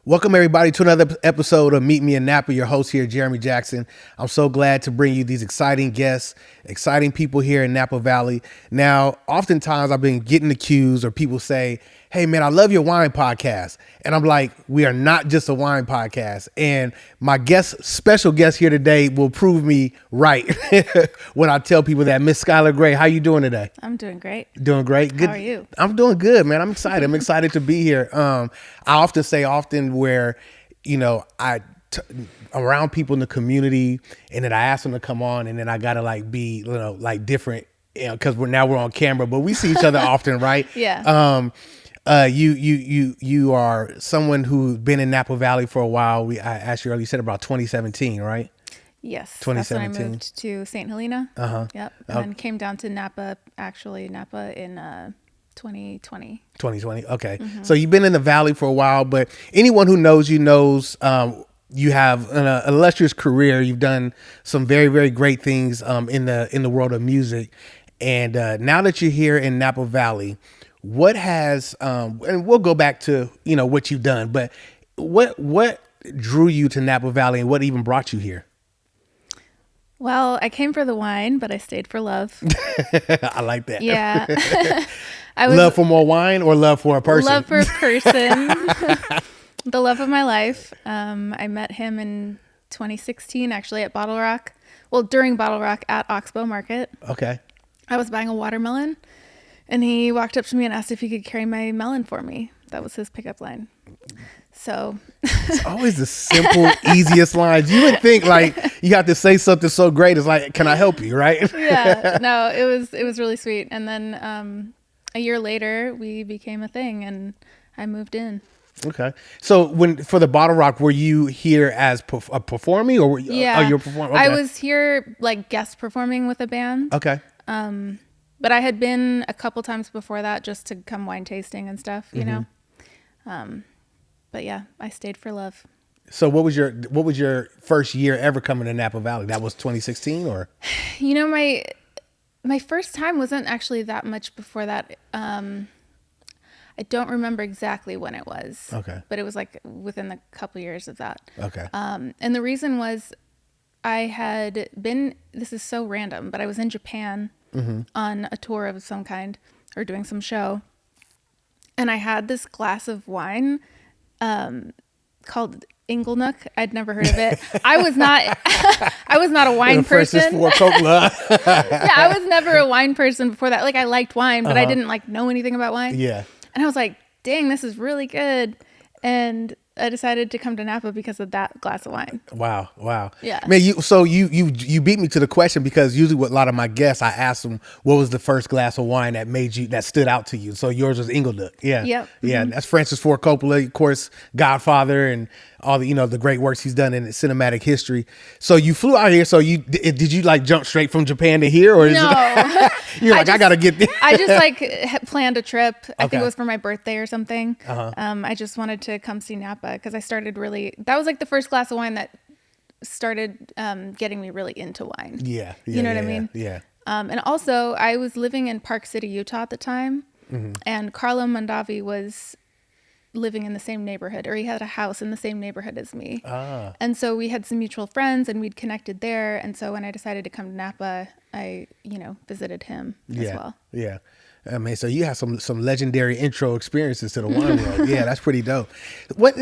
Welcome, everybody, to another episode of Meet Me in Napa. Your host here, Jeremy Jackson. I'm so glad to bring you these exciting guests, exciting people here in Napa Valley. Now, oftentimes I've been getting accused or people say, hey, man, I love your wine podcast. And I'm like, we are not just a wine podcast. And my special guest here today will prove me right when I tell people that. Miss Skylar Grey, how you doing today? I'm doing great. Doing great? Good. How are you? I'm doing good, man. I'm excited. I'm excited to be here. I often say where, around people in the community, and then I ask them to come on, and then I gotta be, different, because we're on camera, but we see each other often, right? Yeah. You are someone who's been in Napa Valley for a while. I asked you earlier, you said about 2017, right? Yes. 2017. That's when I moved to St. Helena. Yep. And then came down to Napa in 2020. 2020. Okay. Mm-hmm. So you've been in the Valley for a while, but anyone who knows you knows you have an illustrious career. You've done some very, very great things in the world of music. And now that you're here in Napa Valley, what has and we'll go back to what you've done, but what drew you to Napa Valley and what even brought you here? Well, I came for the wine, but I stayed for love. I like that. Yeah. Love for more wine or love for a person? Love for a person. The love of my life. I met him in 2016, actually, at Bottle Rock. Well, during Bottle Rock at Oxbow Market. Okay. I was buying a watermelon, and he walked up to me and asked if he could carry my melon for me. That was his pickup line. So it's always the simple, easiest lines. You would think you have to say something so great. It's like, can I help you? Right? Yeah. No, it was really sweet. And then a year later, we became a thing, and I moved in. Okay. So for the Bottle Rock, were you here as performing, or yeah, you were performing? Okay. I was here guest performing with a band. Okay. But I had been a couple times before that just to come wine tasting and stuff, you know. But yeah, I stayed for love. So what was your first year ever coming to Napa Valley? That was 2016, or? My first time wasn't actually that much before that. I don't remember exactly when it was. Okay. But it was within a couple years of that. Okay. And the reason was I had been, this is so random, but I was in Japan on a tour of some kind or doing some show. And I had this glass of wine called Inglenook. I'd never heard of it. I was not a wine person. Yeah, I was never a wine person before that. I liked wine, but I didn't know anything about wine. Yeah. And I was like, dang, this is really good. And I decided to come to Napa because of that glass of wine. Wow. Yeah. Man, you beat me to the question, because usually with a lot of my guests, I ask them, what was the first glass of wine that stood out to you? So yours was Inglenook. Yeah. Yep. Yeah. That's Francis Ford Coppola, of course, Godfather, and all the great works he's done in cinematic history. So you flew out here. So did you jump straight from Japan to here, or no? I gotta get there. I just planned a trip. I think it was for my birthday or something. I just wanted to come see Napa because I started that was the first glass of wine that started getting me really into wine. Yeah. You know what I mean? Yeah. And also I was living in Park City, Utah at the time, and Carlo Mondavi was living in the same neighborhood, or he had a house in the same neighborhood as me. And so we had some mutual friends and we'd connected there. And so when I decided to come to Napa, I, visited him as well. Yeah. I mean, so you have some legendary intro experiences to the wine world. Yeah, that's pretty dope.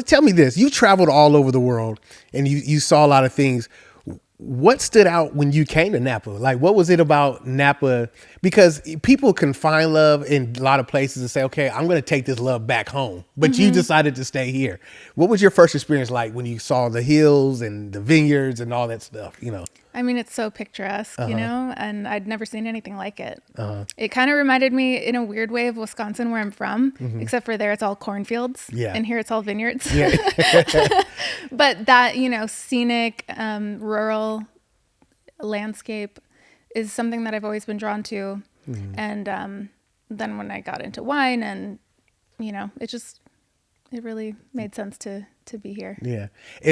Tell me this, you traveled all over the world and you saw a lot of things. What stood out when you came to Napa? What was it about Napa? Because people can find love in a lot of places and say, okay, I'm going to take this love back home. But you decided to stay here. What was your first experience like when you saw the hills and the vineyards and all that stuff, I mean, it's so picturesque, and I'd never seen anything like it. It kind of reminded me in a weird way of Wisconsin, where I'm from, except for there it's all cornfields. Yeah. And here it's all vineyards. Yeah. But that, scenic, rural landscape is something that I've always been drawn to. And then when I got into wine and, it really made sense to be here. Yeah.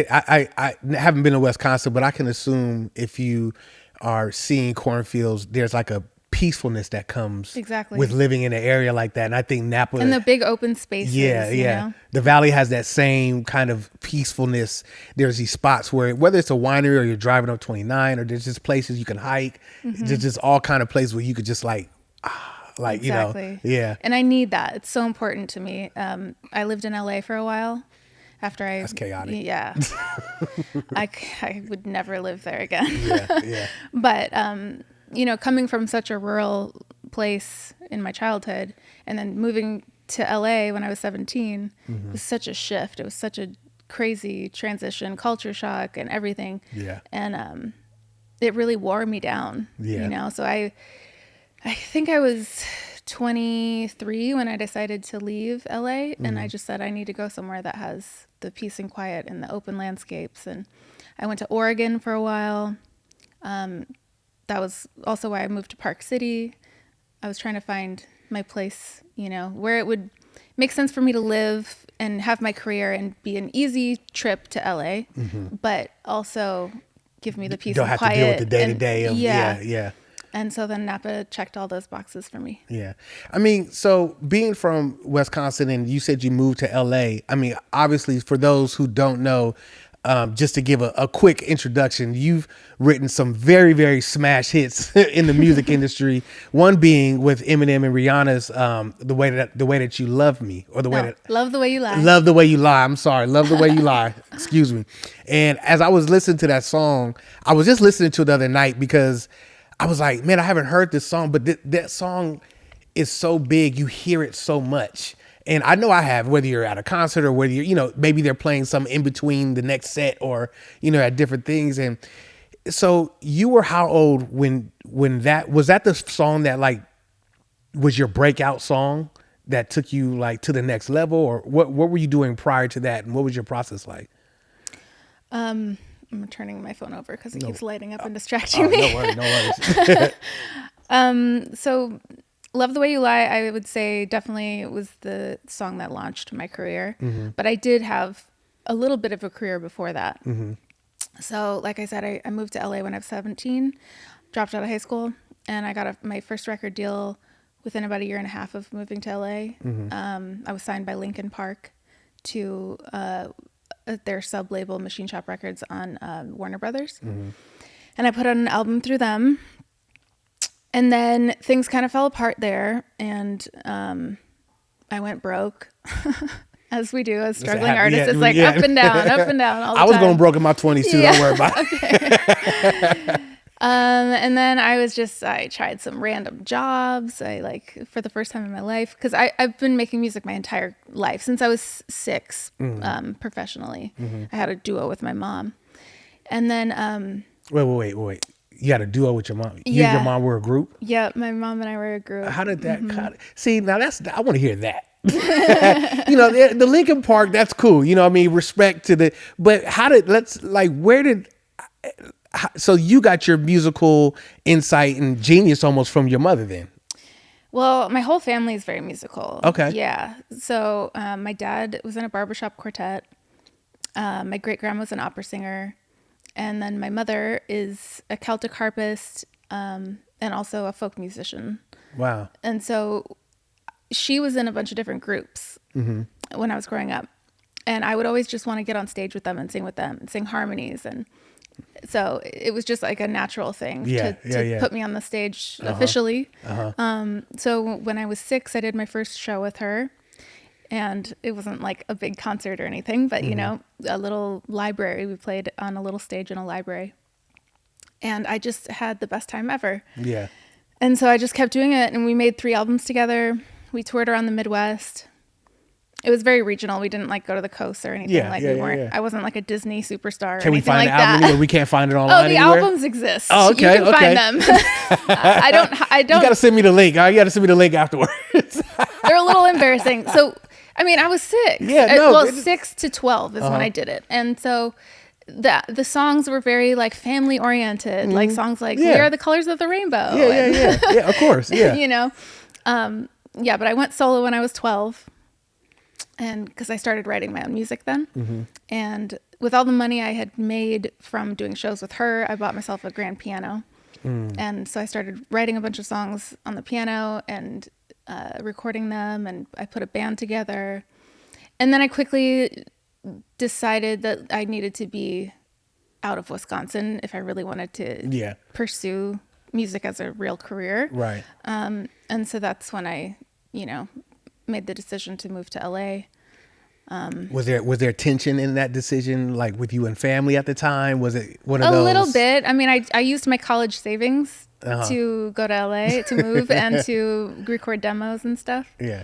I haven't been to Wisconsin, but I can assume if you are seeing cornfields, there's a peacefulness that comes exactly with living in an area like that. And I think Napa and the big open spaces. Yeah. You know? The Valley has that same kind of peacefulness. There's these spots where, whether it's a winery or you're driving up 29, or there's just places you can hike, there's just all kind of places where you could just like, exactly. Yeah. And I need that. It's so important to me. I lived in LA for a while. That's chaotic. Yeah. I would never live there again. Yeah. But, you know, coming from such a rural place in my childhood and then moving to LA when I was 17 was such a shift. It was such a crazy transition, culture shock and everything. Yeah. And it really wore me down, you know? So I think I was 23 when I decided to leave LA, and I just said I need to go somewhere that has the peace and quiet and the open landscapes. And I went to Oregon for a while. That was also why I moved to Park City. I was trying to find my place, you know, where it would make sense for me to live and have my career and be an easy trip to LA, but also give me the peace and quiet. Don't have to deal with the day-to-day of, yeah. And so then Napa checked all those boxes for me. Yeah. I mean, so being from Wisconsin and you said you moved to LA, I mean, obviously for those who don't know, just to give a quick introduction, you've written some very, very smash hits in the music industry. One being with Eminem and Rihanna's "The Way That You Love Me," or Love the Way You Lie. Love the Way You Lie. I'm sorry, Love the Way You Lie. Excuse me. And as I was listening to that song, I was just listening to it the other night because I was like, man, I haven't heard this song, but that song is so big. You hear it so much. And I know I have, whether you're at a concert or whether you're, you know, maybe they're playing some in between the next set or, you know, at different things. And so you were how old when that was that the song that like was your breakout song that took you like to the next level, or what were you doing prior to that? And what was your process like? I'm turning my phone over because it keeps lighting up and distracting me. No worries. So Love the Way You Lie, I would say definitely was the song that launched my career. But I did have a little bit of a career before that. So like I said, I moved to LA when I was 17, dropped out of high school, and I got my first record deal within about a year and a half of moving to LA. I was signed by Linkin Park to their sub-label Machine Shop Records on Warner Brothers. And I put out an album through them. And then things kind of fell apart there, and I went broke, as we do as struggling artists. It's like up and down all the time. I was going broke in my 20s too. Don't worry about it. And then I tried some random jobs. For the first time in my life, because I've been making music my entire life since I was 6, professionally. I had a duo with my mom, and then Wait. You had a duo with your mom. You and your mom were a group? Yeah, my mom and I were a group. How did that see, now I want to hear that. You know, the Linkin Park, that's cool. You know what I mean? Respect to but so you got your musical insight and genius almost from your mother then? Well, my whole family is very musical. Okay. Yeah. So my dad was in a barbershop quartet. My great-grandma was an opera singer. And then my mother is a Celtic harpist, and also a folk musician. Wow. And so she was in a bunch of different groups when I was growing up. And I would always just want to get on stage with them and sing with them and sing harmonies. And so it was just like a natural thing to put me on the stage officially. So when I was 6, I did my first show with her. And it wasn't like a big concert or anything, but, you know, a little library. We played on a little stage in a library. And I just had the best time ever. Yeah. And so I just kept doing it. And we made 3 albums together. We toured around the Midwest. It was very regional. We didn't like go to the coast or anything. I wasn't like a Disney superstar or anything like that. Can we find the album anywhere? We can't find it online anywhere? Oh, the albums exist. Oh, okay. You can find them. I don't. You got to send me the link. You got to send me the link afterwards. They're a little embarrassing. So, I mean, I was 6. Yeah, no. 6 to 12 is when I did it. And so the songs were very like family oriented, like songs like We Are the Colors of the Rainbow. Yeah, of course. Yeah. You know? But I went solo when I was 12. And because I started writing my own music then. And with all the money I had made from doing shows with her, I bought myself a grand piano. And so I started writing a bunch of songs on the piano and recording them, and I put a band together. And then I quickly decided that I needed to be out of Wisconsin if I really wanted to pursue music as a real career. Right. And so that's when I, made the decision to move to LA. Was there tension in that decision, like with you and family at the time? Was it one of those? A little bit. I mean, I used my college savings to go to LA to move and to record demos and stuff. Yeah.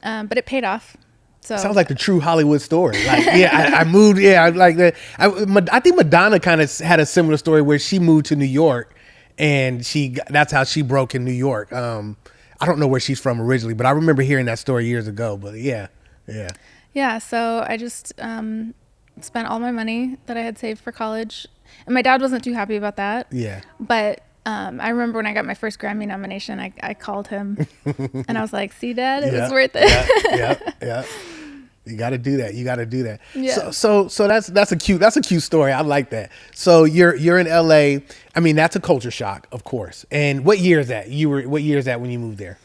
But it paid off. So sounds like the true Hollywood story. Like, I moved. Yeah, I like that. I think Madonna kind of had a similar story where she moved to New York, and that's how she broke in New York. I don't know where she's from originally, but I remember hearing that story years ago. But yeah. Yeah. So I just spent all my money that I had saved for college, and my dad wasn't too happy about that. Yeah. But I remember when I got my first Grammy nomination, I called him and I was like, "See, Dad, it was worth it." Yeah. You got to do that. Yeah. So that's a cute story. I like that. So you're in LA. I mean, that's a culture shock, of course. And what year is that? What year is that when you moved there?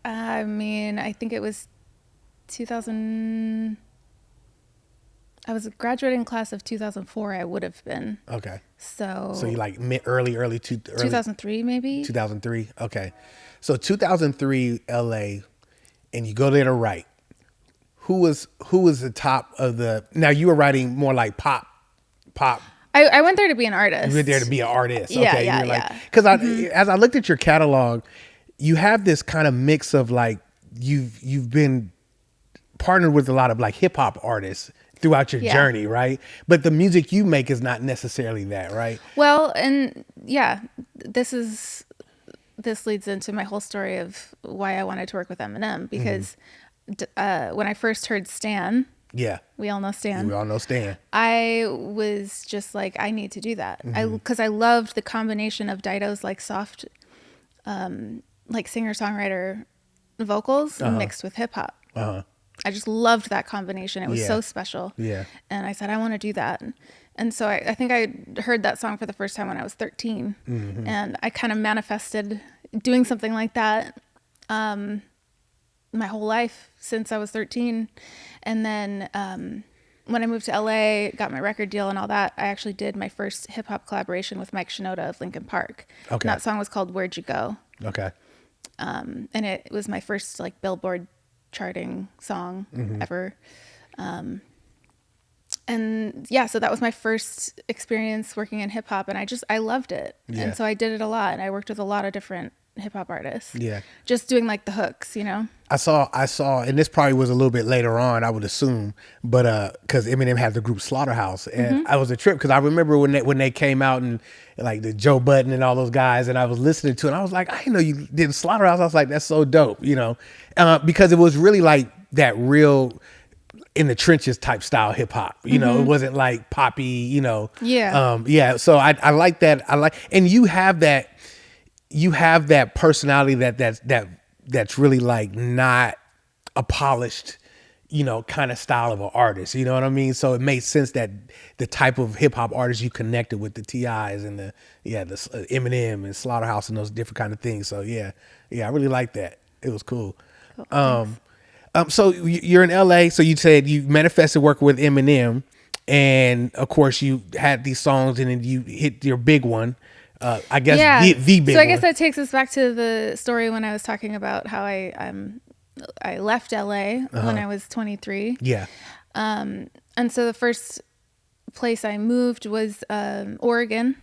I mean, I think it was 2000. I was a graduating class of 2004. I would have been. Okay. So you like early 2003 maybe. 2003. Okay. So 2003 LA, and you go there to write. Who was the top of the? Now you were writing more like pop. I went there to be an artist. You were there to be an artist. Okay. Yeah. Because as I looked at your catalog, you have this kind of mix of like you've been partnered with a lot of like hip hop artists throughout your journey, right? But the music you make is not necessarily that, right? Well, and this leads into my whole story of why I wanted to work with Eminem, because when I first heard Stan, we all know Stan. I was just like, I need to do that. Because I loved the combination of Dido's like soft, like singer-songwriter vocals mixed with hip hop. I just loved that combination. It was so special. Yeah. And I said, I want to do that. And so I think I heard that song for the first time when I was 13. And I kind of manifested doing something like that my whole life since I was 13. And then when I moved to LA, got my record deal and all that, I actually did my first hip hop collaboration with Mike Shinoda of Linkin Park. Okay. And that song was called Where'd You Go? Okay. And it was my first like billboard charting song ever. And so that was my first experience working in hip hop, and I loved it. And so I did it a lot, and I worked with a lot of different hip hop artists. Yeah. Just doing like the hooks, I saw, and this probably was a little bit later on, I would assume, but because Eminem had the group Slaughterhouse, and I was a trip because I remember when they came out and like the Joe Budden and all those guys, and I was listening to it, and I was like, I didn't know you did Slaughterhouse. I was like, that's so dope, because it was really like that real in the trenches type style hip hop. It wasn't like poppy, So I like that. And you have that personality that's really like not a polished, kind of style of an artist. You know what I mean? So it made sense that the type of hip hop artists you connected with, the T.I.s and the Eminem and Slaughterhouse and those different kind of things. So I really like that. It was cool. So you're in LA. So you said you manifested working with Eminem, and of course you had these songs, and then you hit your big one. I guess the big one. So I guess that takes us back to the story when I was talking about how I left LA when I was 23. Yeah. And so the first place I moved was Oregon,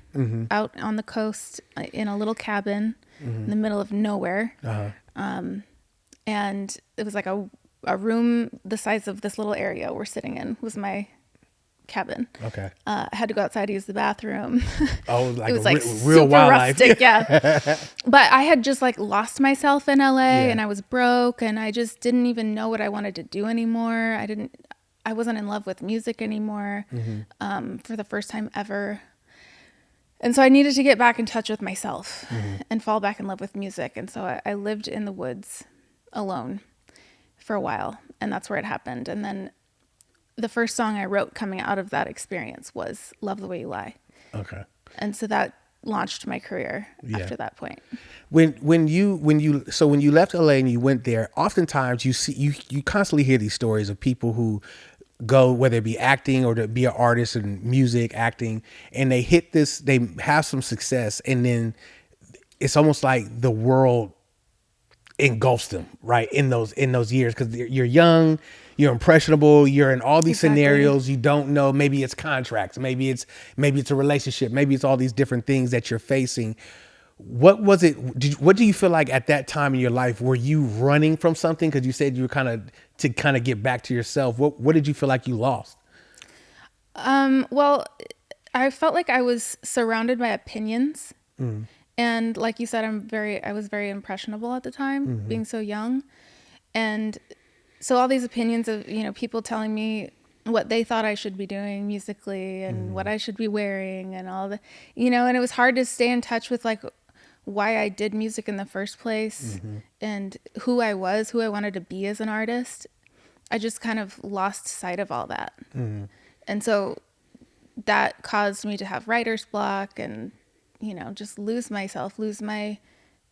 out on the coast in a little cabin in the middle of nowhere. And it was like a room the size of this little area we're sitting in was my cabin. Okay. I had to go outside to use the bathroom. Oh, like it was like real wildlife. Rustic, yeah. But I had just like lost myself in LA, and I was broke, and I just didn't even know what I wanted to do anymore. I wasn't in love with music anymore for the first time ever. And so I needed to get back in touch with myself and fall back in love with music. And so I lived in the woods alone for a while, and that's where it happened. And then the first song I wrote coming out of that experience was Love the Way You Lie. Okay. And so that launched my career after that point. When you left LA and you went there, oftentimes you constantly hear these stories of people who go, whether it be acting or to be an artist in music, acting, and they have some success, and then it's almost like the world engulfs them, right, in those years, because you're young, you're impressionable, you're in all these scenarios, you don't know, maybe it's contracts, maybe it's a relationship, maybe it's all these different things that you're facing. What was it? What do you feel like at that time in your life? Were you running from something? Because you said you were to get back to yourself. What did you feel like you lost? Well, I felt like I was surrounded by opinions. And like you said, I was very impressionable at the time, being so young. And so all these opinions of, people telling me what they thought I should be doing musically and what I should be wearing and all the, and it was hard to stay in touch with like why I did music in the first place and who I wanted to be as an artist. I just kind of lost sight of all that. And so that caused me to have writer's block and, just lose my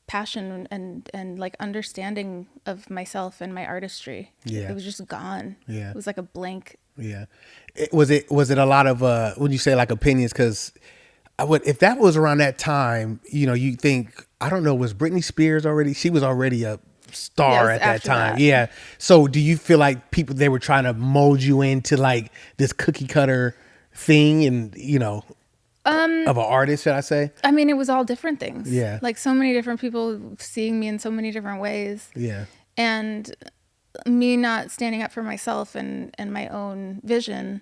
passion and like understanding of myself and my artistry. It was just gone. It was like a blank. Was it a lot of when you say like opinions, because if that was around that time, you think, I don't know, was Britney Spears already? She was already a star at that time. So do you feel like they were trying to mold you into like this cookie cutter thing and of an artist, should I say? I mean, it was all different things. Like so many different people seeing me in so many different ways. And me not standing up for myself and my own vision,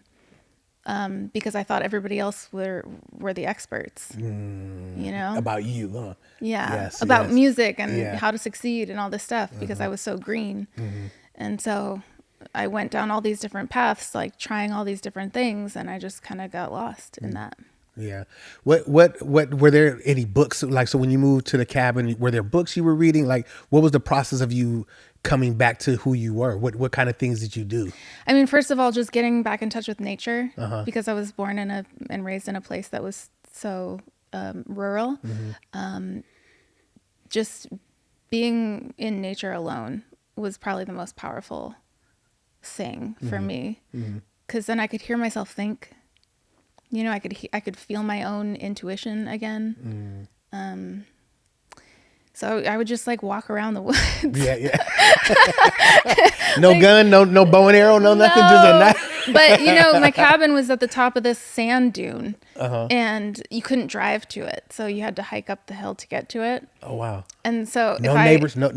because I thought everybody else were the experts, about you, huh? About music and how to succeed and all this stuff, because I was so green. And so I went down all these different paths, like trying all these different things, and I just kind of got lost in that. What were there any books, like, so when you moved to the cabin, were there books you were reading? Like, what was the process of you coming back to who you were? What kind of things did you do? I mean, first of all, just getting back in touch with nature, because I was born and raised in a place that was so rural. Just being in nature alone was probably the most powerful thing for me, because then I could hear myself think. I could feel my own intuition again. So I would just like walk around the woods. No like, gun, no bow and arrow, no nothing, just a knife. But my cabin was at the top of this sand dune, and you couldn't drive to it, so you had to hike up the hill to get to it. Oh wow! And so no neighbors, no.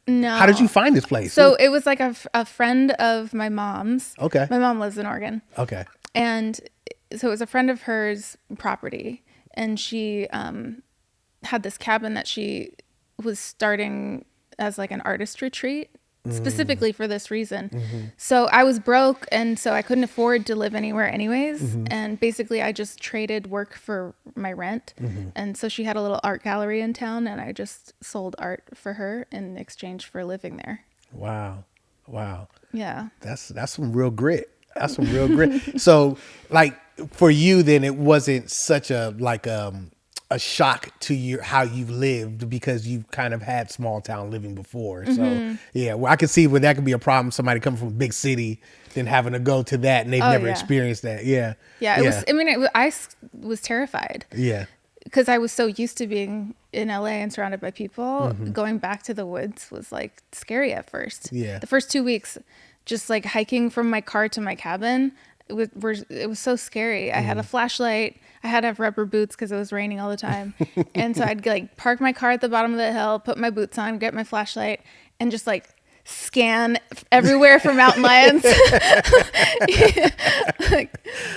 How did you find this place? So it was like a friend of my mom's. Okay. My mom lives in Oregon. Okay. And so it was a friend of hers property, and she had this cabin that she was starting as like an artist retreat, specifically for this reason. So I was broke, and so I couldn't afford to live anywhere anyways. And basically I just traded work for my rent. And so she had a little art gallery in town, and I just sold art for her in exchange for living there. Wow. Yeah. That's some real grit. So like for you then, it wasn't such a shock to how you've lived, because you've kind of had small town living before. So I could see where that could be a problem. Somebody coming from a big city, then having to go to that, and they've never experienced that. I was terrified. Because I was so used to being in LA and surrounded by people. Going back to the woods was like scary at first. The first 2 weeks, just like hiking from my car to my cabin, it was so scary. I had a flashlight. I had to have rubber boots because it was raining all the time. And so I'd like park my car at the bottom of the hill, put my boots on, get my flashlight, and just like scan everywhere for mountain lions.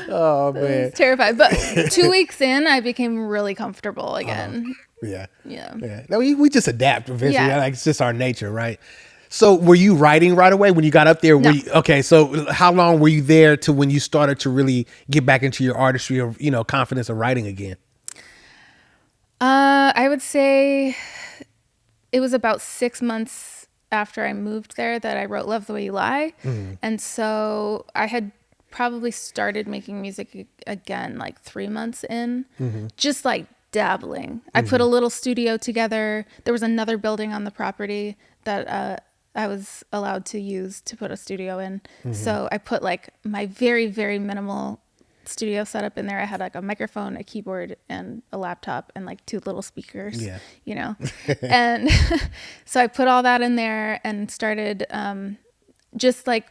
Oh man, I was terrified. But 2 weeks in, I became really comfortable again. No, we just adapt eventually. Like, it's just our nature, right? So were you writing right away when you got up there? No. Okay, so how long were you there to when you started to really get back into your artistry or, confidence of writing again? I would say it was about 6 months after I moved there that I wrote Love the Way You Lie. And so I had probably started making music again like 3 months in, just like dabbling. I put a little studio together. There was another building on the property that I was allowed to use to put a studio in. So I put like my very, very minimal studio setup in there. I had like a microphone, a keyboard, and a laptop, and like 2 little speakers, you know. And so I put all that in there and started just like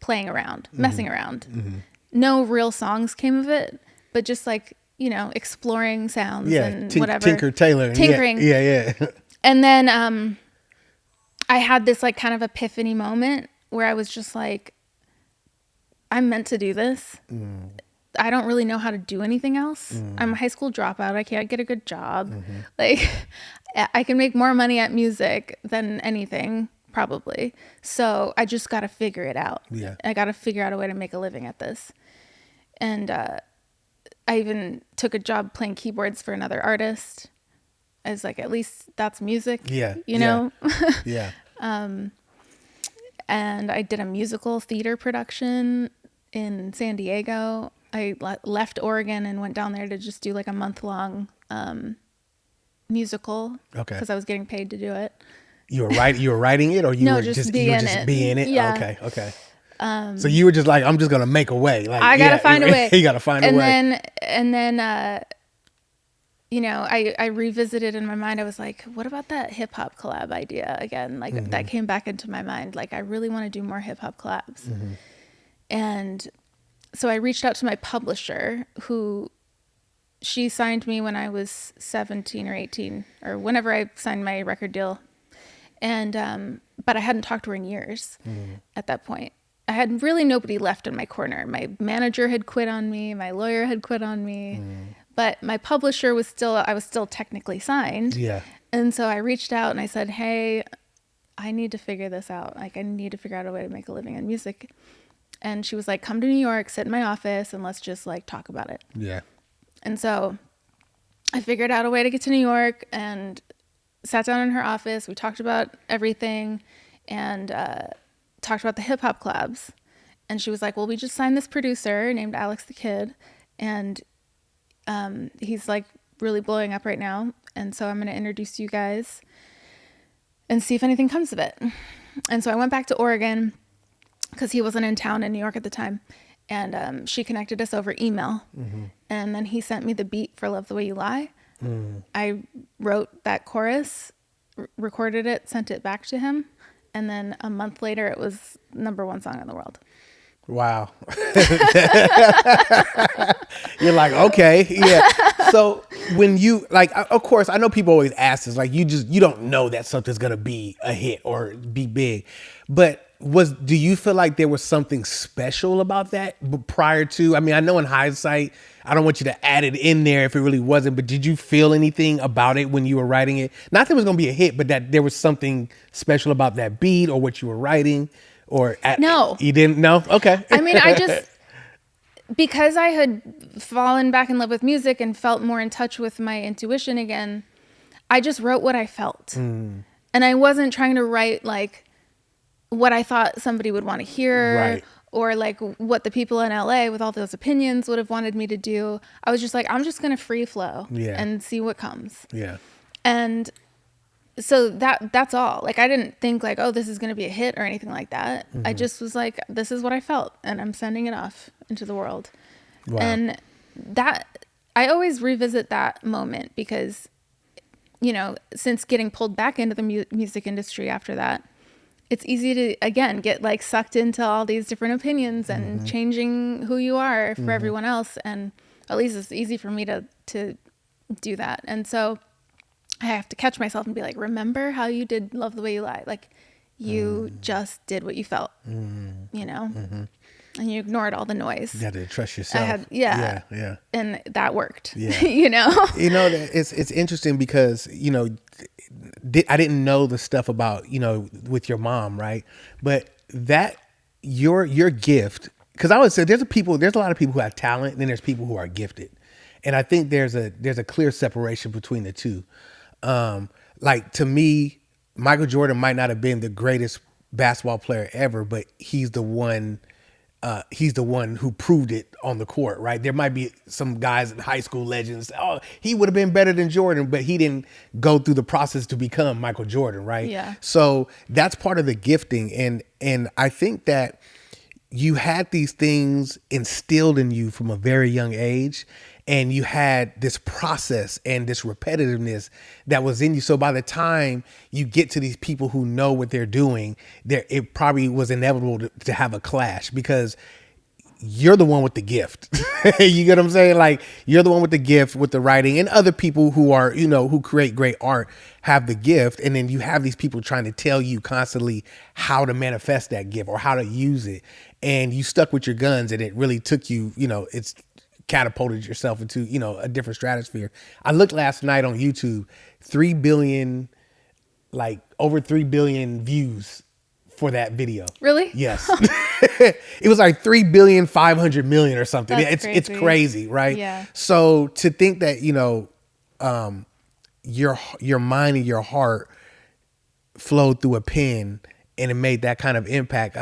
playing around, messing around. No real songs came of it, but just like, you know, exploring sounds and whatever. Tinkering. Yeah. And then I had this like kind of epiphany moment where I was just like, I'm meant to do this. I don't really know how to do anything else. I'm a high school dropout. I can't get a good job. Like, I can make more money at music than anything, probably. So I just got to figure it out. I got to figure out a way to make a living at this. And I even took a job playing keyboards for another artist. I was like, at least that's music. You know? And I did a musical theater production in San Diego. I left Oregon and went down there to just do like a month-long musical. Because I was getting paid to do it. You were writing it, or you were just be in it? Yeah. Okay. So you were just like, I'm just gonna make a way. Like, I gotta find a way. You gotta find a way. And then you know, I revisited in my mind. I was like, what about that hip hop collab idea again? Like that came back into my mind. Like, I really want to do more hip hop collabs. And so I reached out to my publisher, who she signed me when I was 17 or 18, or whenever I signed my record deal. And but I hadn't talked to her in years at that point. I had really nobody left in my corner. My manager had quit on me. My lawyer had quit on me. But my publisher was I was still technically signed. And so I reached out and I said, hey, I need to figure this out. Like, I need to figure out a way to make a living in music. And she was like, come to New York, sit in my office, and let's just like talk about it. And so I figured out a way to get to New York and sat down in her office. We talked about everything and talked about the hip hop collabs. And she was like, well, we just signed this producer named Alex the Kid. And he's like really blowing up right now. And so I'm going to introduce you guys and see if anything comes of it. And so I went back to Oregon because he wasn't in town in New York at the time. And she connected us over email. And then he sent me the beat for Love the Way You Lie. I wrote that chorus, recorded it, sent it back to him. And then a month later, it was #1 song in the world. Wow. You're like, okay, yeah. So when you, like, of course, I know people always ask this, like, you don't know that something's going to be a hit or be big. But do you feel like there was something special about that prior to, I mean, I know in hindsight, I don't want you to add it in there if it really wasn't, but did you feel anything about it when you were writing it? Not that it was going to be a hit, but that there was something special about that beat or what you were writing? No. You didn't know? Okay. I mean, because I had fallen back in love with music and felt more in touch with my intuition again, I just wrote what I felt. And I wasn't trying to write like what I thought somebody would want to hear, or like what the people in LA with all those opinions would have wanted me to do. I was just like, I'm just going to free flow and see what comes. And so that's all. Like, I didn't think like, oh, this is going to be a hit or anything like that. I just was like, this is what I felt, and I'm sending it off into the world. And that, I always revisit that moment because, you know, since getting pulled back into the music industry after that, it's easy to, again, get like sucked into all these different opinions and changing who you are for everyone else. And at least it's easy for me to do that. And so I have to catch myself and be like, remember how you did Love the Way You Lie? Like, you just did what you felt, you know? And you ignored all the noise. You had to trust yourself. Yeah. And that worked, you know? You know, it's interesting because, you know, I didn't know the stuff about, you know, with your mom, right? But that, your gift, because I would say there's a lot of people who have talent, and then there's people who are gifted. And I think there's a clear separation between the two. Like, to me, Michael Jordan might not have been the greatest basketball player ever, but he's the one he's the one who proved it on the court, right? There might be some guys in high school legends. Oh, he would have been better than Jordan, but he didn't go through the process to become Michael Jordan, right? Yeah. So that's part of the gifting. And I think that you had these things instilled in you from a very young age, and you had this process and this repetitiveness that was in you. So by the time you get to these people who know what they're doing, it probably was inevitable to have a clash, because you're the one with the gift. You get what I'm saying? Like, you're the one with the gift with the writing, and other people who are, who create great art have the gift. And then you have these people trying to tell you constantly how to manifest that gift or how to use it. And you stuck with your guns, and it really took you, it's catapulted yourself into, a different stratosphere. I looked last night on YouTube, 3 billion, like over 3 billion views for that video. Really? Yes. It was like 3,500,000,000 or something. That's It's crazy, right? Yeah. So to think that, your mind and your heart flowed through a pen and it made that kind of impact.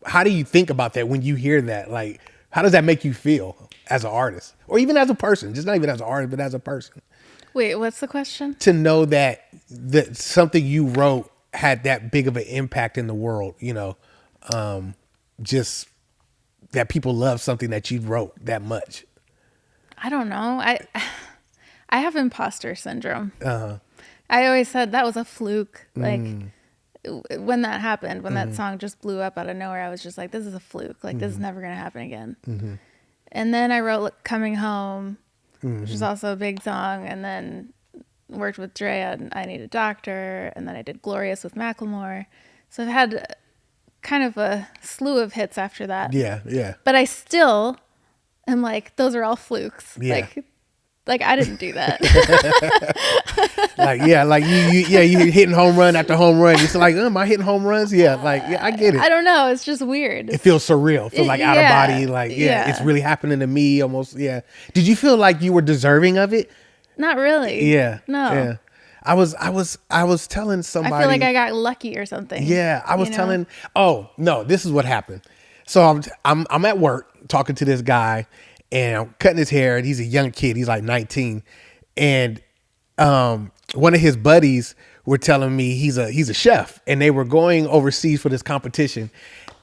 How do you think about that when you hear that? Like, how does that make you feel as an artist, or even as a person? Just not even as an artist, but as a person. Wait, what's the question? To know that something you wrote had that big of an impact in the world, just that people love something that you wrote that much. I don't know. I have imposter syndrome. I always said that was a fluke. Like, when that happened, when that song just blew up out of nowhere, I was just like, this is a fluke. Like, this is never going to happen again. And then I wrote Coming Home, which is also a big song. And then worked with Dre on I Need a Doctor. And then I did Glorious with Macklemore. So I've had kind of a slew of hits after that. Yeah, yeah. But I still am like, those are all flukes. Yeah. Like I didn't do that. You hitting home run after home run. It's like, am I hitting home runs? Yeah, I get it. I don't know. It's just weird. It feels surreal. It feels like out of body. Like, it's really happening to me almost. Yeah. Did you feel like you were deserving of it? Not really. Yeah. No. Yeah. I was telling somebody. I feel like I got lucky or something. Yeah. I was telling. Oh no, this is what happened. So I'm at work talking to this guy, and I'm cutting his hair, and he's a young kid. He's like 19. And one of his buddies were telling me he's a chef, and they were going overseas for this competition.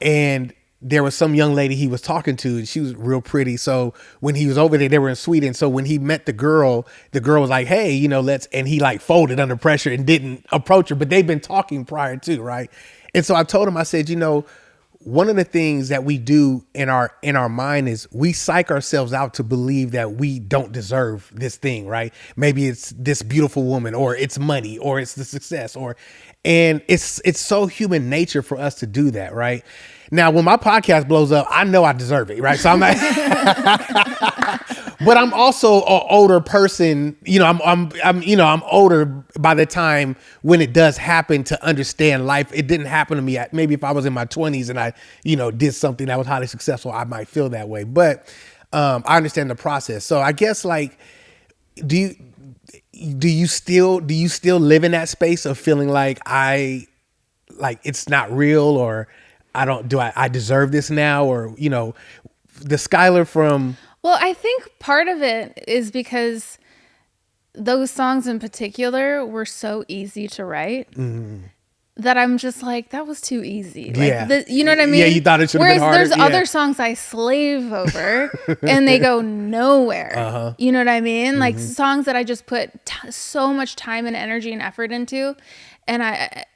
And there was some young lady he was talking to, and she was real pretty. So when he was over there, they were in Sweden. So when he met the girl was like, hey, let's, and he like folded under pressure and didn't approach her, but they've been talking prior to, right? And so I told him, I said, one of the things that we do in our mind is we psych ourselves out to believe that we don't deserve this thing, right? Maybe it's this beautiful woman, or it's money, or it's the success, and it's so human nature for us to do that, right? Now, when my podcast blows up, I know I deserve it, right? So I'm like, but I'm also an older person. I'm older by the time when it does happen to understand life. It didn't happen to me. Maybe if I was in my 20s and I, did something that was highly successful, I might feel that way. But I understand the process. So I guess do you still live in that space of feeling like it's not real, or I deserve this now, or the Skylar from. Well, I think part of it is because those songs in particular were so easy to write that I'm just like, that was too easy. Like, you know what I mean? Yeah, you thought it should have been harder. Whereas there's other songs I slave over and they go nowhere. You know what I mean? Like songs that I just put so much time and energy and effort into, and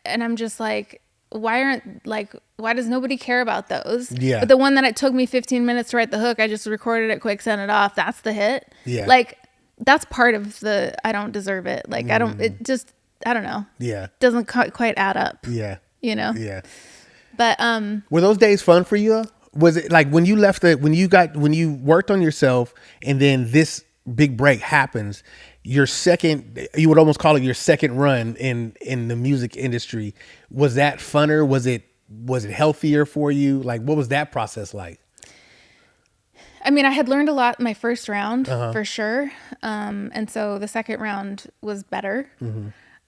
I'm just like, why does nobody care about those? Yeah. But the one that it took me 15 minutes to write the hook, I just recorded it quick, sent it off. That's the hit. Yeah. Like, that's part of the, I don't deserve it. Like, I don't know. Yeah. Doesn't quite add up. Yeah. Yeah. But, were those days fun for you? Was it like when you when you worked on yourself and then this big break happens, you would almost call it your second run in the music industry. Was that funner? Was it healthier for you? Like, what was that process like? I mean, I had learned a lot in my first round for sure. And so the second round was better,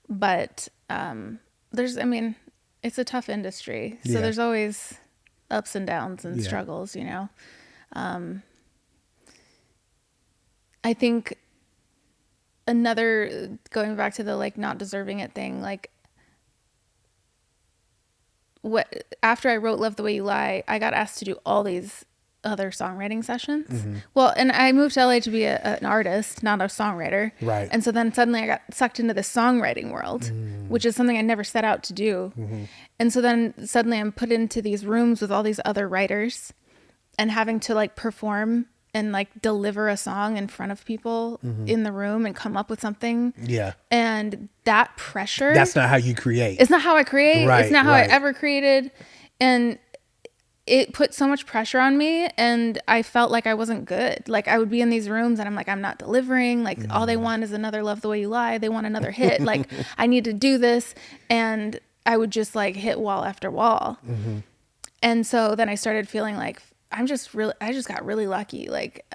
but it's a tough industry. So there's always ups and downs and struggles, you know. I think going back to the like not deserving it thing, like after I wrote Love the Way You Lie, I got asked to do all these other songwriting sessions. Mm-hmm. Well, and I moved to LA to be an artist, not a songwriter. Right. And so then suddenly I got sucked into the songwriting world, which is something I never set out to do. Mm-hmm. And so then suddenly I'm put into these rooms with all these other writers and having to like perform and like deliver a song in front of people in the room and come up with something. Yeah. And that pressure. That's not how you create. It's not how I create. Right, it's not how I ever created. And it put so much pressure on me, and I felt like I wasn't good. Like I would be in these rooms and I'm like, I'm not delivering. Like all they want is another Love the Way You Lie. They want another hit. Like I need to do this. And I would just like hit wall after wall. Mm-hmm. And so then I started feeling like I just got really lucky, like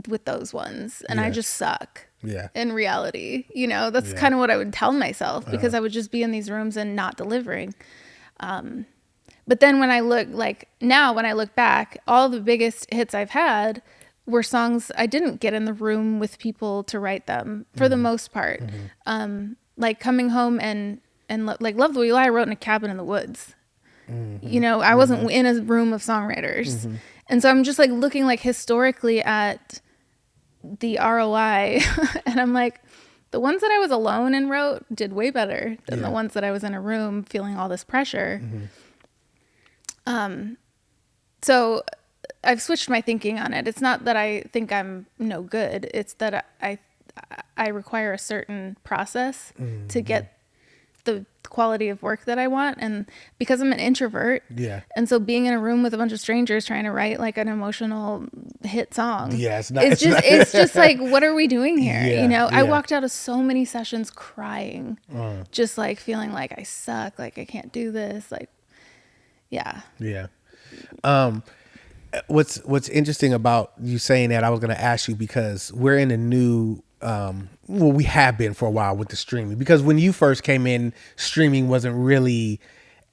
with those ones, and I just suck. Yeah. In reality, you know, that's kind of what I would tell myself, because I would just be in these rooms and not delivering. But then when I look back, all the biggest hits I've had were songs I didn't get in the room with people to write them for the most part. Mm-hmm. Like Coming Home and like Love the Way You Lie, I wrote in a cabin in the woods. Mm-hmm. You know, I wasn't in a room of songwriters. Mm-hmm. And so I'm just like looking like historically at the ROI and I'm like, the ones that I was alone and wrote did way better than the ones that I was in a room feeling all this pressure. Mm-hmm. So I've switched my thinking on it. It's not that I think I'm no good. It's that I require a certain process to get the quality of work that I want, and because I'm an introvert, and so being in a room with a bunch of strangers trying to write like an emotional hit song, it's just like, what are we doing here? You know, I walked out of so many sessions crying, just like feeling like I suck, like I can't do this, like what's interesting about you saying that, I was going to ask you, because we're in a new we have been for a while with the streaming, because when you first came in, streaming wasn't really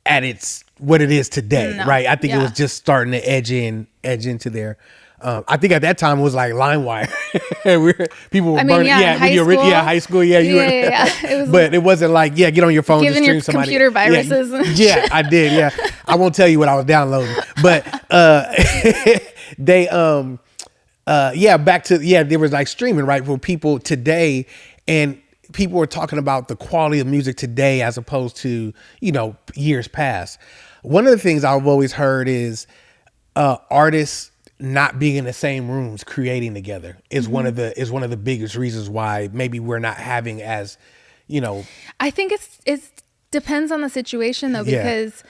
at its what it is today, right? I think it was just starting to edge into there. I think at that time it was like LimeWire. People were burning, high school, It was, but it wasn't like, get on your phone, giving just stream your somebody. Computer viruses. Yeah, I did. Yeah, I won't tell you what I was downloading, but they back to there was like streaming, right, for people today, and people were talking about the quality of music today as opposed to, you know, years past. One of the things I've always heard is artists not being in the same rooms creating together is one of the biggest reasons why maybe we're not having as, you know. I think it depends on the situation though, because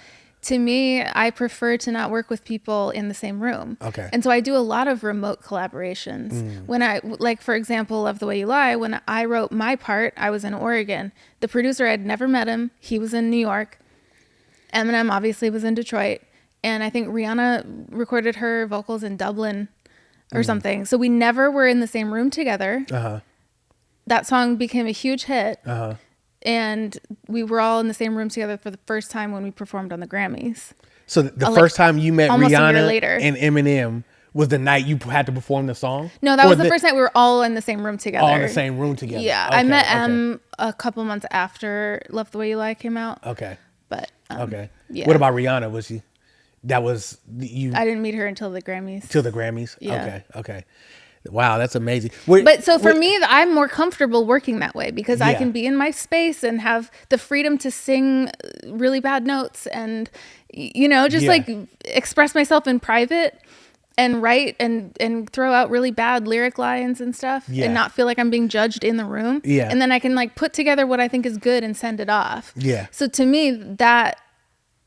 to me, I prefer to not work with people in the same room. Okay. And so I do a lot of remote collaborations. When I, like, for example, Love the Way You Lie, when I wrote my part, I was in Oregon. The producer, I'd never met him. He was in New York. Eminem obviously was in Detroit. And I think Rihanna recorded her vocals in Dublin or something. So we never were in the same room together. Uh-huh. That song became a huge hit. Uh-huh. And we were all in the same room together for the first time when we performed on the Grammys. So the first time you met Rihanna and Eminem was the night you had to perform the song? No, that was the first night we were all in the same room together. All in the same room together. Yeah. Okay, I met Em a couple months after Love the Way You Lie came out. Okay. But yeah. What about Rihanna? Was she? That was you. I didn't meet her until the Grammys. Till the Grammys? Yeah. Okay. Wow, that's amazing. But so for me, I'm more comfortable working that way because I can be in my space and have the freedom to sing really bad notes and, you know, just like express myself in private and write and throw out really bad lyric lines and stuff and not feel like I'm being judged in the room. Yeah. And then I can like put together what I think is good and send it off. Yeah. So to me, that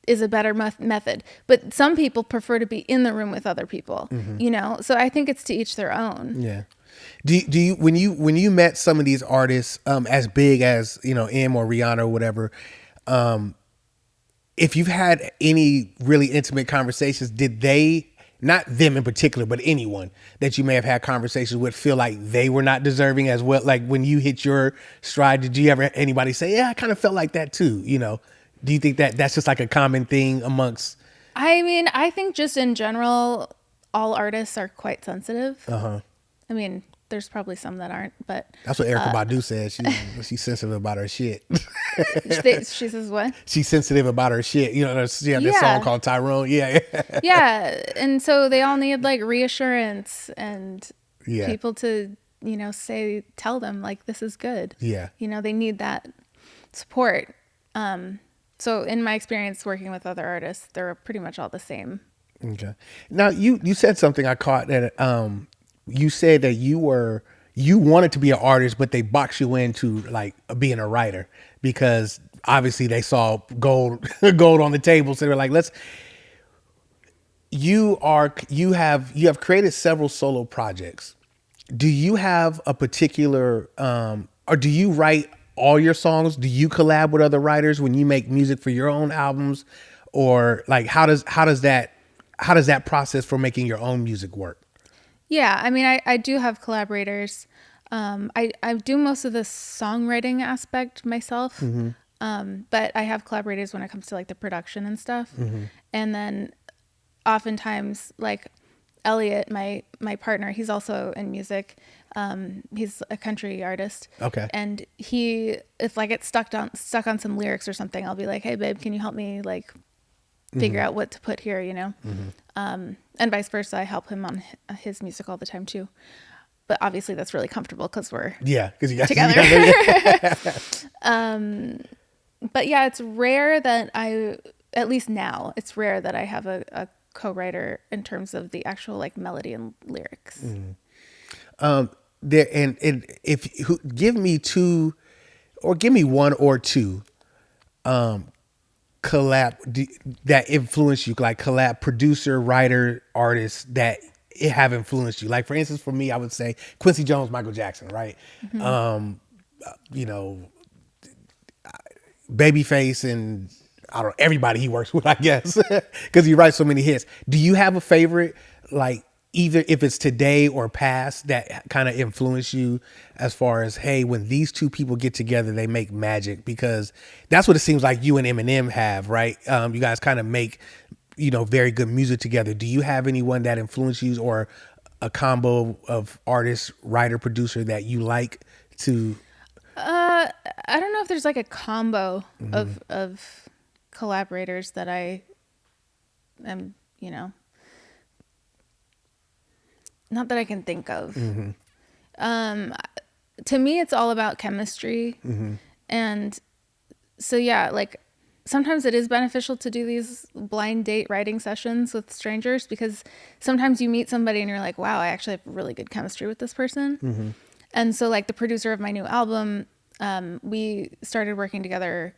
is a better method, but some people prefer to be in the room with other people, you know? So I think it's to each their own. Yeah. Do you, when you met some of these artists, as big as, you know, Em or Rihanna or whatever, if you've had any really intimate conversations, did they, not them in particular, but anyone that you may have had conversations with, feel like they were not deserving as well? Like when you hit your stride, did you ever, anybody say, yeah, I kind of felt like that too, you know? Do you think that that's just like a common thing amongst I mean, I think just in general, all artists are quite sensitive. I mean, there's probably some that aren't, but that's what Erykah Badu says. She's sensitive about her shit. She says what? She's sensitive about her shit. You know, she had this song called Tyrone. Yeah. Yeah. And so they all need like reassurance and people to, you know, tell them like, this is good. Yeah. You know, they need that support. So in my experience working with other artists, they're pretty much all the same. Okay. Now you said something I caught that, you said that you wanted to be an artist, but they boxed you into like being a writer because obviously they saw gold on the table. So they were like, you have created several solo projects. Do you have a particular, or do you write all your songs? Do you collab with other writers when you make music for your own albums, or like how does that process for making your own music work? Yeah, I mean, I do have collaborators. I do most of the songwriting aspect myself, but I have collaborators when it comes to like the production and stuff. And then oftentimes, like Elliott, my partner, he's also in music. He's a country artist. Okay. And if I get stuck on some lyrics or something, I'll be like, hey babe, can you help me like figure out what to put here, you know? And vice versa. I help him on his music all the time too. But obviously that's really comfortable because we're together. But yeah, it's rare that at least now, it's rare that I have a co-writer in terms of the actual like melody and lyrics. Give me two, or give me one or two collab that influence you, like collab producer, writer, artists that it have influenced you. Like for instance, for me, I would say Quincy Jones, Michael Jackson, right? You know, Babyface, and I don't know, everybody he works with, I guess, because he writes so many hits. Do you have a favorite, like either if it's today or past, that kind of influence you as far as, hey, when these two people get together, they make magic? Because that's what it seems like you and Eminem have, right? You guys kind of make, you know, very good music together. Do you have anyone that influenced you, or a combo of artist, writer, producer that you like to? I don't know if there's like a combo of collaborators that I am, you know, not that I can think of. To me, it's all about chemistry. And so, yeah, like sometimes it is beneficial to do these blind date writing sessions with strangers, because sometimes you meet somebody and you're like, wow, I actually have really good chemistry with this person. And so like the producer of my new album, we started working together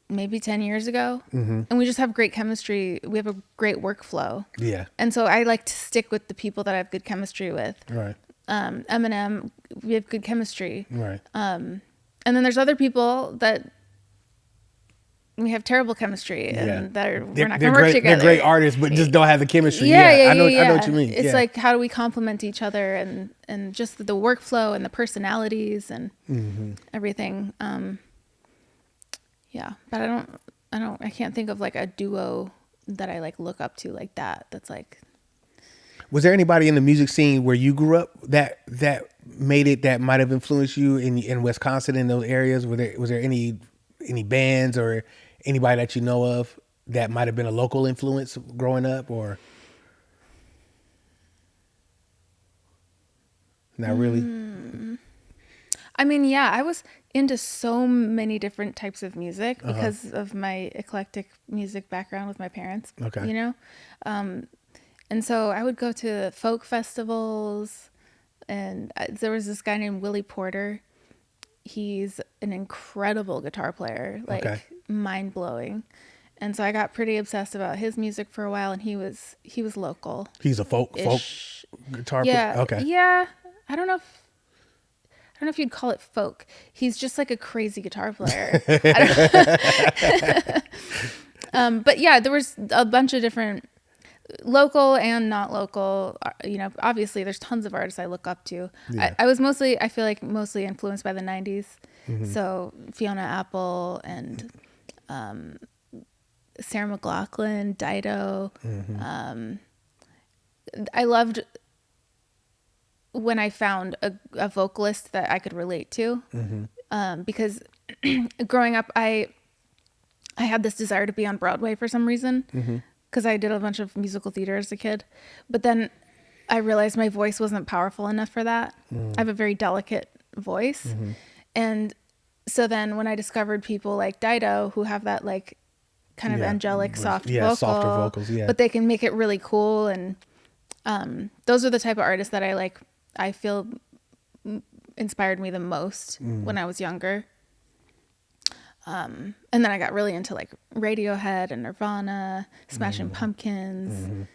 maybe 10 years ago, and we just have great chemistry. We have a great workflow. Yeah. And so I like to stick with the people that I have good chemistry with. Right. Eminem, we have good chemistry. Right. And then there's other people that we have terrible chemistry, and we're not going to work together. They're great artists, but just don't have the chemistry. I know what you mean. It's like, how do we complement each other, and just the workflow and the personalities and everything. Yeah, but I can't think of like a duo that I like look up to like that. That's like. Was there anybody in the music scene where you grew up that made it, that might have influenced you in Wisconsin, in those areas? Was there any bands or anybody that you know of that might have been a local influence growing up, or not really? I mean, yeah, I was into so many different types of music because of my eclectic music background with my parents. Okay. You know? And so I would go to folk festivals, and there was this guy named Willie Porter. He's an incredible guitar player, like mind blowing. And so I got pretty obsessed about his music for a while, and he was local. He's a folk guitar player. Okay. Yeah. I don't know if you'd call it folk. He's just like a crazy guitar player. But yeah, there was a bunch of different local and not local, you know. Obviously there's tons of artists I look up to. Yeah. I feel like mostly influenced by the 90s. So Fiona Apple and Sarah McLachlan, Dido. I loved when I found a vocalist that I could relate to, because growing up, I had this desire to be on Broadway for some reason, because I did a bunch of musical theater as a kid. But then I realized my voice wasn't powerful enough for that. I have a very delicate voice. And so then when I discovered people like Dido, who have that like kind of angelic, soft vocal, softer vocals, but they can make it really cool. And those are the type of artists that I feel inspired me the most when I was younger. And then I got really into like Radiohead and Nirvana, Smashing Pumpkins.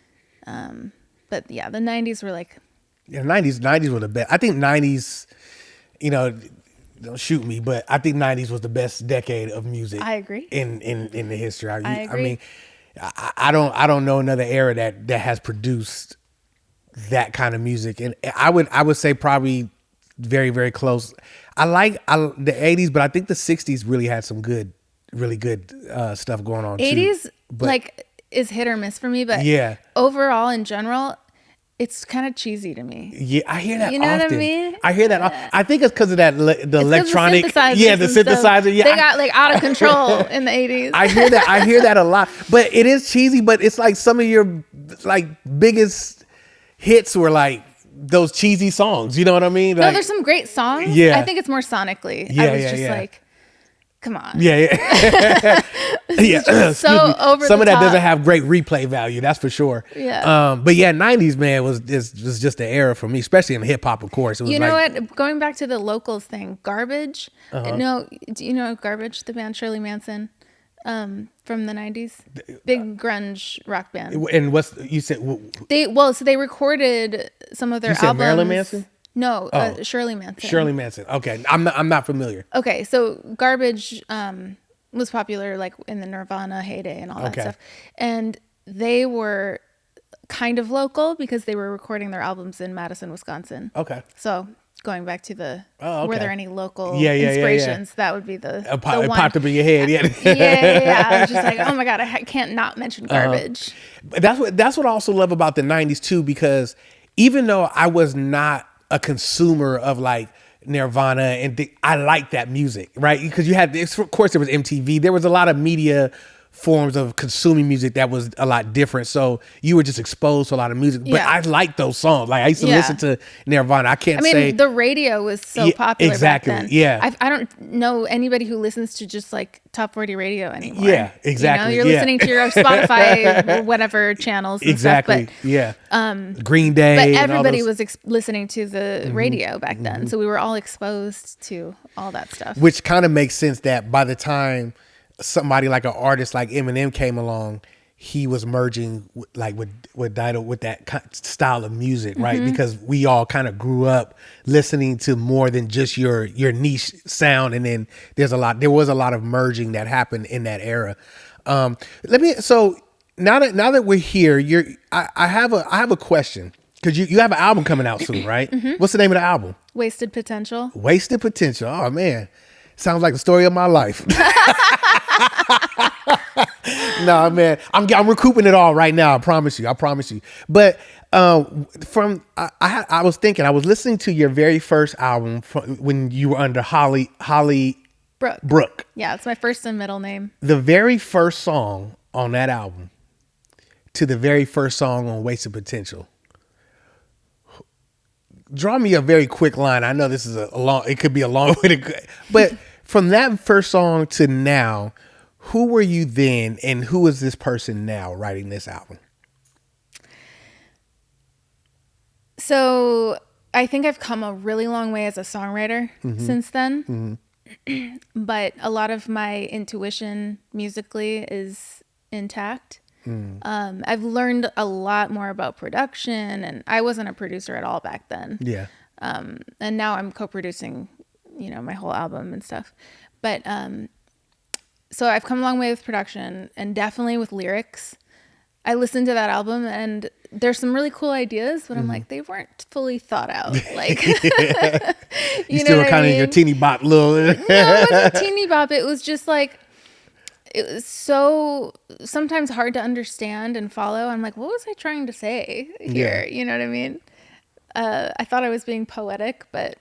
But yeah, the 90s were like... Yeah, 90s were the best. I think 90s, you know, don't shoot me, but I think 90s was the best decade of music. I agree. In the history. I agree. I mean, I don't know another era that has produced that kind of music. And I would say probably very, very close. I like the 80s, but I think the 60s really had some really good stuff going on 80s, too. But, like, is hit or miss for me, but overall in general, it's kind of cheesy to me. Yeah, I hear that. You know often. what I mean? I hear that. I think it's because of that the electronic. The synthesizer. Yeah, they got like out of control in the 80s. I hear that a lot. But it is cheesy. But it's like some of your like biggest hits were like those cheesy songs. You know what I mean? Like, no, there's some great songs. Yeah, I think it's more sonically. I was just like, come on. Yeah. So over some of that top. doesn't have great replay value, that's for sure. Yeah. But yeah, 90s man was just the era for me, especially in hip hop, of course. It was what? Going back to the locals thing, Garbage. No, do you know Garbage, the band Shirley Manson, from the 90s? Big grunge rock band. And what's you said? So they recorded some of their albums. Marilyn Manson? No, Shirley Manson. Shirley Manson. Okay, I'm not familiar. Okay, so Garbage was popular like in the Nirvana heyday and all that stuff, and they were kind of local because they were recording their albums in Madison, Wisconsin. Okay. So going back to the were there any local inspirations? That would be the it one. Popped up in your head. Yeah. I was just like, oh my god, I can't not mention Garbage. That's what I also love about the 90s too, because even though I was not a consumer of like Nirvana and I like that music, right? Because you had, of course, there was MTV. There was a lot of media forms of consuming music that was a lot different. So you were just exposed to a lot of music. But I like those songs. Like I used to listen to Nirvana. I mean, the radio was so popular back then. Yeah. I don't know anybody who listens to just like top 40 radio anymore. Yeah, exactly. You're listening to your Spotify, whatever channels and stuff. But, Green Day. But everybody was listening to the radio back then. So we were all exposed to all that stuff. Which kind of makes sense that by the time somebody like an artist like Eminem came along, he was merging with Dido with that style of music, right? Because we all kind of grew up listening to more than just your niche sound, and then there was a lot of merging that happened in that era. So now that we're here, I have a question, because you have an album coming out soon, right? What's the name of the album? Wasted Potential. Wasted Potential. Oh man, sounds like the story of my life. No, man, I'm recouping it all right now. I promise you. But I was thinking, I was listening to your very first album when you were under Holly Brook. Yeah, it's my first and middle name. The very first song on that album to the very first song on Wasted Potential. Draw me a very quick line. I know this is it could be a long way to go, but from that first song to now, who were you then and who is this person now writing this album? So I think I've come a really long way as a songwriter since then. But a lot of my intuition musically is intact. I've learned a lot more about production, and I wasn't a producer at all back then. Yeah. And now I'm co-producing, my whole album and stuff. But so I've come a long way with production and definitely with lyrics. I listened to that album and there's some really cool ideas, but I'm like, they weren't fully thought out. Like, you still kind of your teeny bop little. No, it wasn't teeny bop. It was just like, it was so sometimes hard to understand and follow. I'm like, what was I trying to say here? You know what I mean? I thought I was being poetic, but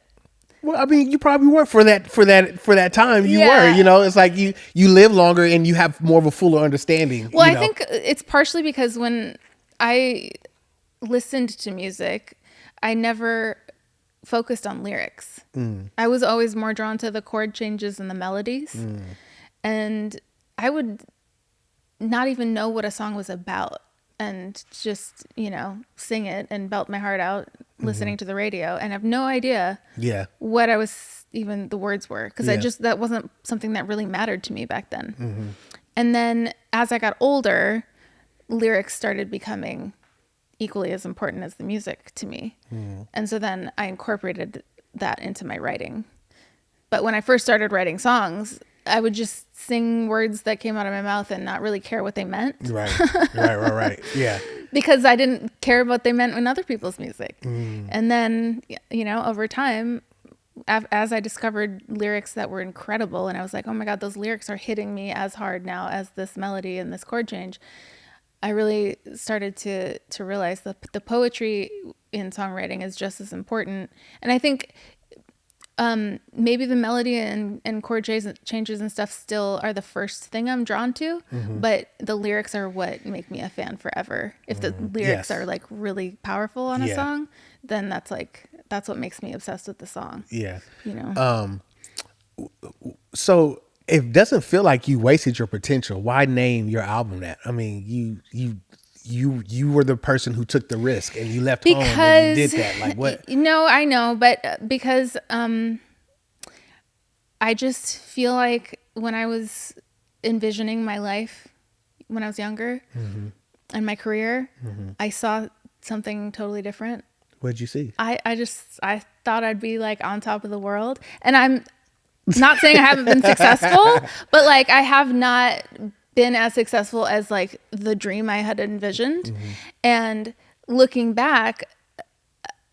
well, I mean, you probably were for that time. You were, you know, it's like you live longer and you have more of a fuller understanding. Well, I think it's partially because when I listened to music, I never focused on lyrics. I was always more drawn to the chord changes and the melodies. And I would not even know what a song was about and just, you know, sing it and belt my heart out listening to the radio and have no idea what I was, even the words were. Because that wasn't something that really mattered to me back then. And then as I got older, lyrics started becoming equally as important as the music to me. And so then I incorporated that into my writing. But when I first started writing songs, I would just sing words that came out of my mouth and not really care what they meant. Right. Yeah. Because I didn't care what they meant in other people's music. And then, you know, over time, as I discovered lyrics that were incredible, and I was like, oh my God, those lyrics are hitting me as hard now as this melody and this chord change. I really started to realize that the poetry in songwriting is just as important. And I think maybe the melody and chord changes and stuff still are the first thing I'm drawn to, but the lyrics are what make me a fan forever. If the lyrics are like really powerful on a song, then that's what makes me obsessed with the song. Yeah. You know? So it doesn't feel like you wasted your potential. Why name your album that? I mean, you were the person who took the risk and you left home and you did that. Like what? No, I know, but because I just feel like when I was envisioning my life when I was younger and my career, I saw something totally different. What'd you see? I thought I'd be like on top of the world, and I'm not saying I haven't been successful, but like I have not been as successful as like the dream I had envisioned. And looking back,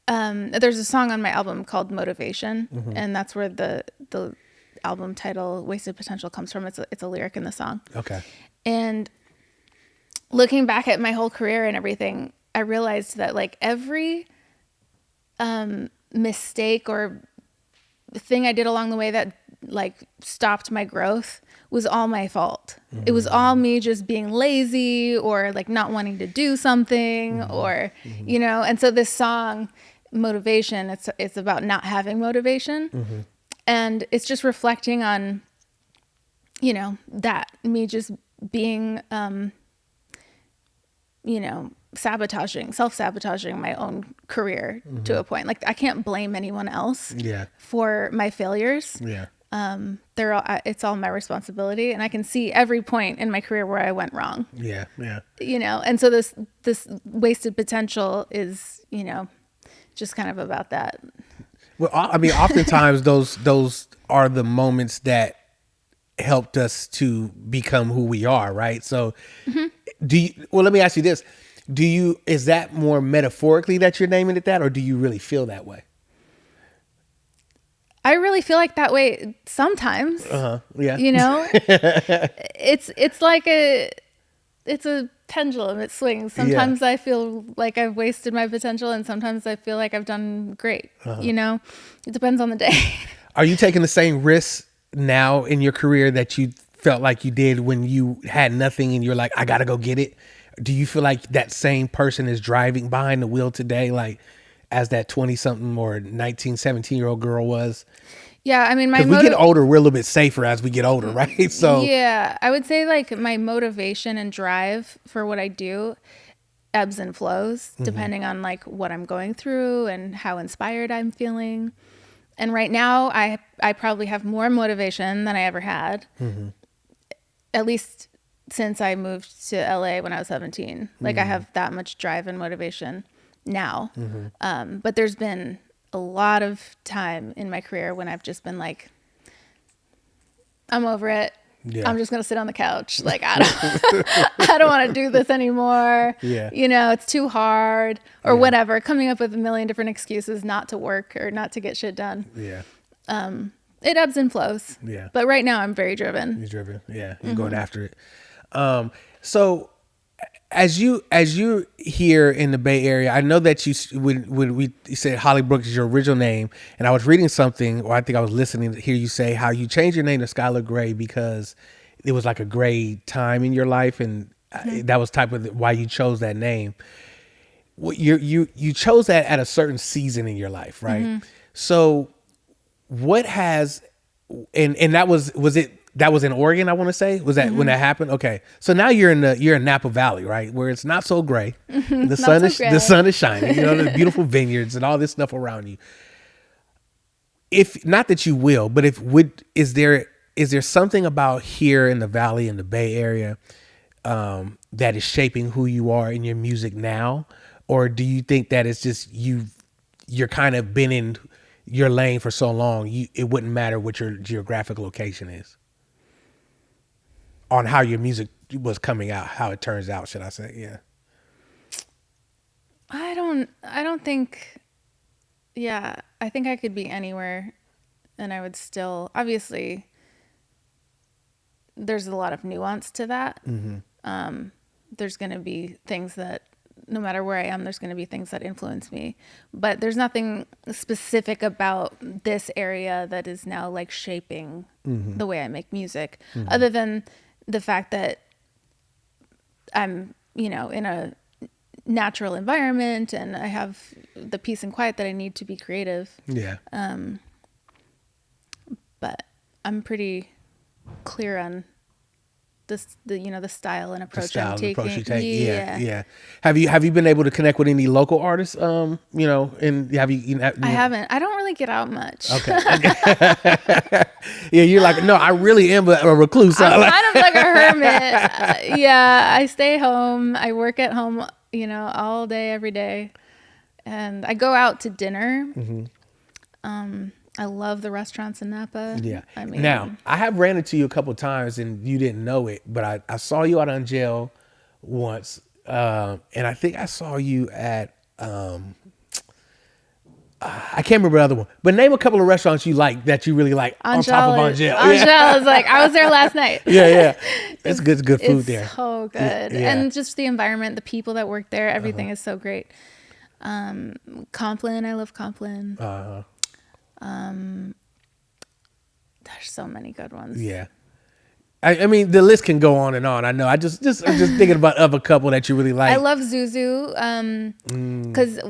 there's a song on my album called Motivation, and that's where the album title Wasted Potential comes from. It's a lyric in the song. Okay. And looking back at my whole career and everything, I realized that like every mistake or thing I did along the way that like stopped my growth was all my fault. It was all me just being lazy or like not wanting to do something or, you know, and so this song Motivation, it's about not having motivation. And it's just reflecting on, you know, that me just being, you know, self-sabotaging my own career to a point. Like I can't blame anyone else for my failures. It's all my responsibility, and I can see every point in my career where I went wrong. You know, and so this wasted potential is, you know, just kind of about that. Well, I mean, oftentimes those are the moments that helped us to become who we are, right? So let me ask you this. Is that more metaphorically that you're naming it that, or do you really feel that way? I really feel like that way sometimes. Yeah. You know, it's like it's a pendulum. It swings. Sometimes I feel like I've wasted my potential, and sometimes I feel like I've done great. You know, it depends on the day. Are you taking the same risks now in your career that you felt like you did when you had nothing and you're like, I gotta go get it? Do you feel like that same person is driving behind the wheel today, like as that 20-something or 19, 17-year-old girl was? Yeah, I mean, we get older, we're a little bit safer as we get older, right? So yeah, I would say like my motivation and drive for what I do ebbs and flows depending on like what I'm going through and how inspired I'm feeling. And right now, I probably have more motivation than I ever had, at least since I moved to LA when I was 17. Like I have that much drive and motivation now. But there's been a lot of time in my career when I've just been like, I'm over it. Yeah. I'm just going to sit on the couch. Like, I don't want to do this anymore. Yeah. You know, it's too hard or whatever, coming up with a million different excuses not to work or not to get shit done. Yeah. It ebbs and flows. Yeah. But right now I'm very driven. You're driven. Yeah. You're going after it. So as you're here in the Bay Area, I know that when we said Holly Brook is your original name, and I was reading something, or I think I was listening to hear you say how you changed your name to Skylar Grey because it was like a gray time in your life, and that was type of why you chose that name. You chose that at a certain season in your life, right? So what has and that was it. That was in Oregon, I want to say. Was that when that happened? Okay. So now you're in Napa Valley, right? Where it's not so gray. The sun is shining. You know, the beautiful vineyards and all this stuff around you. If not that you will, but is there something about here in the Valley in the Bay Area that is shaping who you are in your music now? Or do you think that it's just you're kind of been in your lane for so long, it wouldn't matter what your geographic location is? On how your music was coming out, how it turns out, should I say? Yeah. I don't think. Yeah, I think I could be anywhere, and I would still. Obviously, there's a lot of nuance to that. There's going to be things that, no matter where I am, there's going to be things that influence me. But there's nothing specific about this area that is now like shaping the way I make music, other than the fact that I'm, in a natural environment and I have the peace and quiet that I need to be creative. Yeah. But I'm pretty clear on the style and approach I'm taking. Yeah. Have you been able to connect with any local artists? And have you? I haven't. I don't really get out much. Okay. Yeah, you're like, no, I really am a recluse. I'm kind of like a hermit. I stay home. I work at home, all day, every day, and I go out to dinner. I love the restaurants in Napa. Yeah. I mean, now, I have ran into you a couple of times and you didn't know it, but I saw you out on jail once. And I think I saw you at, I can't remember the other one, but name a couple of restaurants you like that you really like on top of Angel. Angel is like, I was there last night. Yeah. It's good food there. So good. Yeah. And just the environment, the people that work there, everything is so great. Compline, I love Compline. There's so many good ones. Yeah. I mean, the list can go on and on. I know. I'm just thinking about of a couple that you really like. I love Zuzu. Because,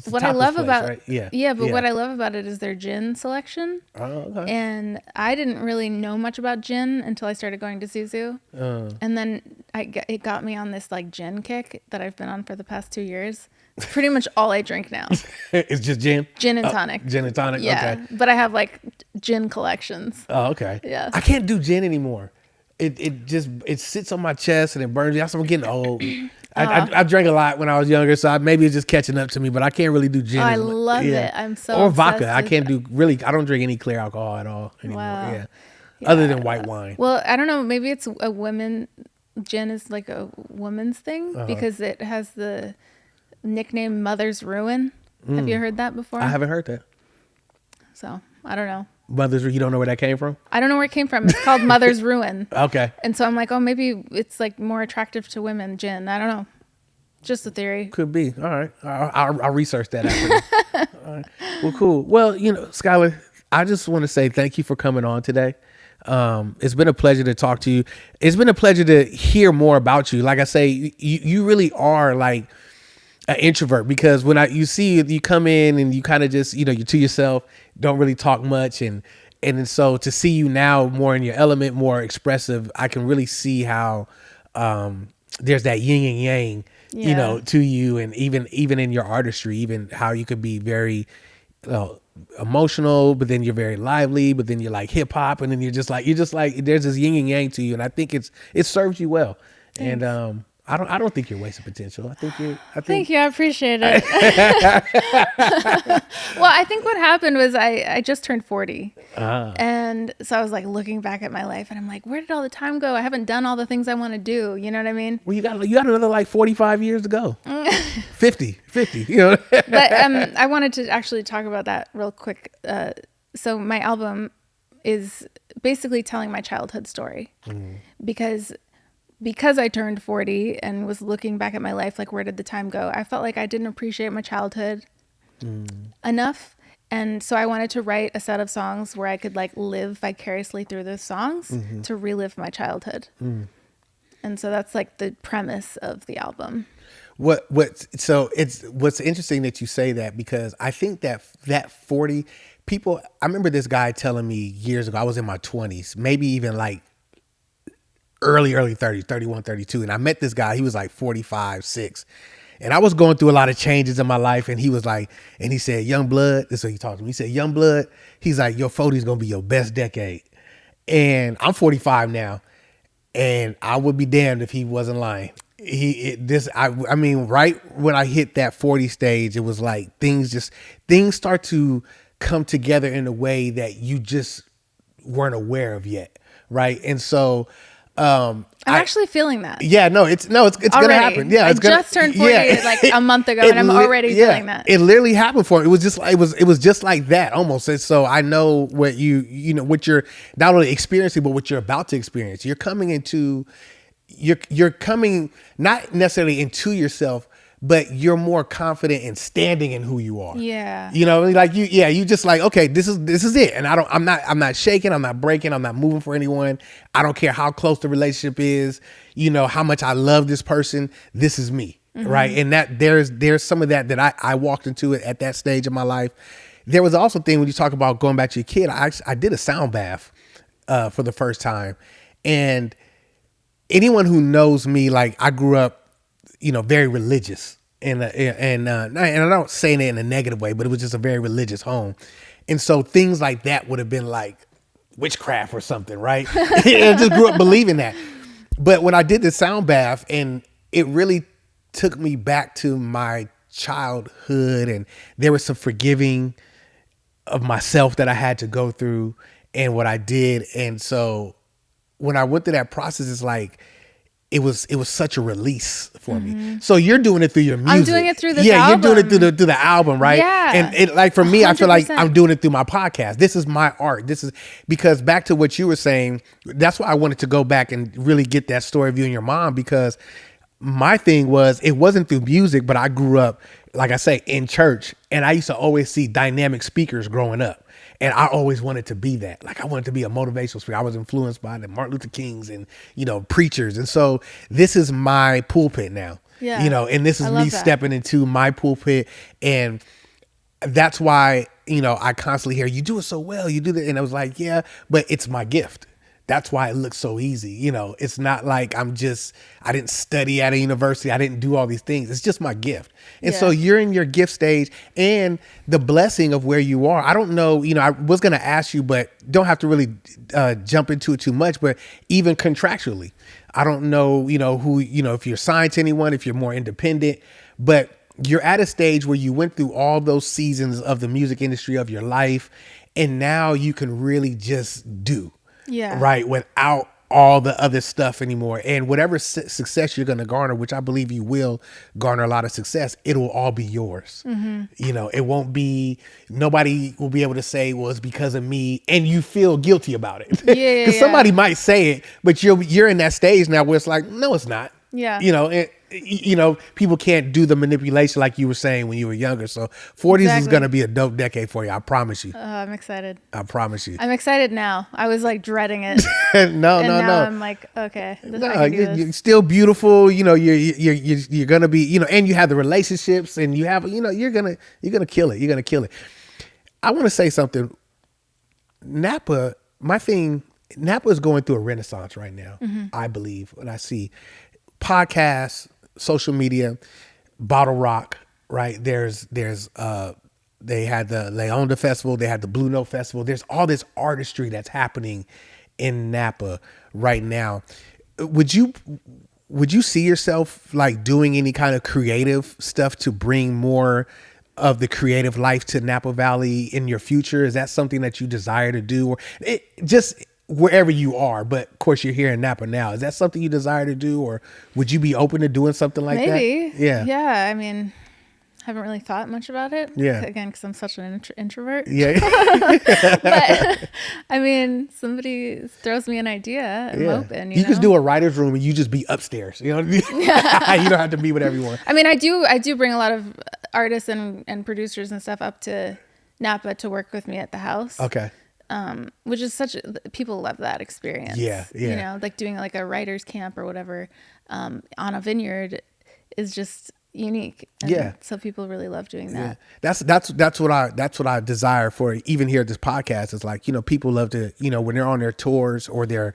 what I love about right? what I love about it is their gin selection. Oh, okay. And I didn't really know much about gin until I started going to Zuzu. And then it got me on this like gin kick that I've been on for the past 2 years. It's pretty much all I drink now. It's just gin? Gin and tonic. Gin and tonic, yeah. Okay. But I have like gin collections. Oh, okay. Yeah. I can't do gin anymore. It sits on my chest and it burns me. I'm getting old. I drank a lot when I was younger, so maybe it's just catching up to me, but I can't really do gin. I love it. I'm so Or vodka. I don't drink any clear alcohol at all anymore. Wow. Yeah. Other than white wine. Well, I don't know. Maybe it's a women. Gin is like a woman's thing because it has the nickname Mother's Ruin. Have you heard that before? I haven't heard that. So, I don't know. You don't know where that came from? I don't know where it came from. It's called Mother's Ruin. Okay. And so I'm like, oh, maybe it's like more attractive to women, gin. I don't know. Just a theory. Could be. All right. I'll research that after. All right. Well, cool. Well, Skylar, I just want to say thank you for coming on today. It's been a pleasure to talk to you. It's been a pleasure to hear more about you. Like I say, you really are like an introvert, because when you see you come in and you kind of just, you're to yourself, don't really talk much. And so to see you now more in your element, more expressive, I can really see how, there's that yin and yang, to you. And even in your artistry, even how you could be very, emotional, but then you're very lively, but then you're like hip hop. And then you're just like, there's this yin and yang to you. And I think it serves you well. Thanks. And, I don't think you're wasting potential. Thank you. I appreciate it. Well, I think what happened was I just turned 40. And so I was like looking back at my life and I'm like, where did all the time go? I haven't done all the things I want to do. You know what I mean? Well, you got another like 45 years to go. 50, But I wanted to actually talk about that real quick. so my album is basically telling my childhood story because I turned 40 and was looking back at my life, like, where did the time go? I felt like I didn't appreciate my childhood enough. And so I wanted to write a set of songs where I could like live vicariously through those songs to relive my childhood. And so that's like the premise of the album. So it's what's interesting that you say that, because I think that 40 people, I remember this guy telling me years ago, I was in my 20s, maybe even like early 30s, 31, 32. And I met this guy, he was like 45, 6. And I was going through a lot of changes in my life. And he was like, and he said, young blood, this is what he talked to me. He said, young blood, he's like, your 40 is going to be your best decade. And I'm 45 now. And I would be damned if he wasn't lying. I mean, right when I hit that 40 stage, it was like things start to come together in a way that you just weren't aware of yet. Right. And so, I'm actually feeling that. Yeah, no, it's going to happen. Yeah, I just turned 40 like a month ago, and I'm already feeling that. It literally happened for me. It was just like that almost. And so I know what what you're not only experiencing, but what you're about to experience. You're coming not necessarily into yourself, but you're more confident in standing in who you are. Yeah. You know, like you just like, okay, this is it. And I'm not shaking, I'm not breaking, I'm not moving for anyone. I don't care how close the relationship is, how much I love this person. This is me. Right. And that there's some of that I walked into it at that stage of my life. There was also a thing when you talk about going back to your kid, I did a sound bath for the first time. And anyone who knows me, like I grew up, very religious, and I'm not saying it in a negative way, but it was just a very religious home. And so things like that would have been like witchcraft or something, right? I just grew up believing that. But when I did the sound bath, and it really took me back to my childhood, and there was some forgiving of myself that I had to go through and what I did. And so when I went through that process, it's like, it was such a release for me. So you're doing it through your music. I'm doing it through this album. Yeah, you're doing it through the album, right? Yeah. And it, like for me, 100%. I feel like I'm doing it through my podcast. This is my art. This is because back to what you were saying, that's why I wanted to go back and really get that story of you and your mom, because my thing was, it wasn't through music, but I grew up, like I say, in church, and I used to always see dynamic speakers growing up. And I always wanted to be that. Like I wanted to be a motivational speaker. I was influenced by the Martin Luther Kings and, preachers. And so this is my pulpit now, and this is me stepping into my pulpit. And that's why, I constantly hear, you do it so well, you do that. And I was like, yeah, but it's my gift. That's why it looks so easy. It's not like I didn't study at a university. I didn't do all these things. It's just my gift. And so you're in your gift stage and the blessing of where you are. I don't know, I was going to ask you, but don't have to really jump into it too much, but even contractually, I don't know, who, if you're signed to anyone, if you're more independent, but you're at a stage where you went through all those seasons of the music industry of your life. And now you can really just do. Yeah. Right. Without all the other stuff anymore. And whatever success you're going to garner, which I believe you will garner a lot of success, it will all be yours. It won't be, nobody will be able to say, well, it's because of me. And you feel guilty about it. Yeah. Because somebody might say it, but you're in that stage now where it's like, no, it's not. Yeah. People can't do the manipulation like you were saying when you were younger. So 40s is going to be a dope decade for you. I promise you. I'm excited. I promise you. I'm excited now. I was like dreading it. No. I'm like, okay. You're still beautiful. You're going to be, and you have the relationships and you have, you're going to kill it. You're going to kill it. I want to say something. Napa is going through a renaissance right now. I believe, and I see podcasts, social media, bottle rock, right? They had the Leonda Festival, they had the Blue Note Festival. There's all this artistry that's happening in Napa right now. Would you see yourself like doing any kind of creative stuff to bring more of the creative life to Napa Valley in your future? Is that something that you desire to do, or just wherever you are, but of course you're here in Napa now. Is that something you desire to do, or would you be open to doing something like that? Maybe. Yeah. I mean, Haven't really thought much about it. Yeah. Again, because I'm such an introvert. Yeah. But I mean, somebody throws me an idea, I'm open. You just do a writer's room and you just be upstairs. You know what I mean? You don't have to be with everyone. I mean, I do bring a lot of artists and producers and stuff up to Napa to work with me at the house. Okay. Which is people love that experience. Yeah. You know, like doing like a writer's camp or whatever on a vineyard is just unique. And so people really love doing that. That's what I desire for even here at this podcast is like, you know, people love to, you know, when they're on their tours or their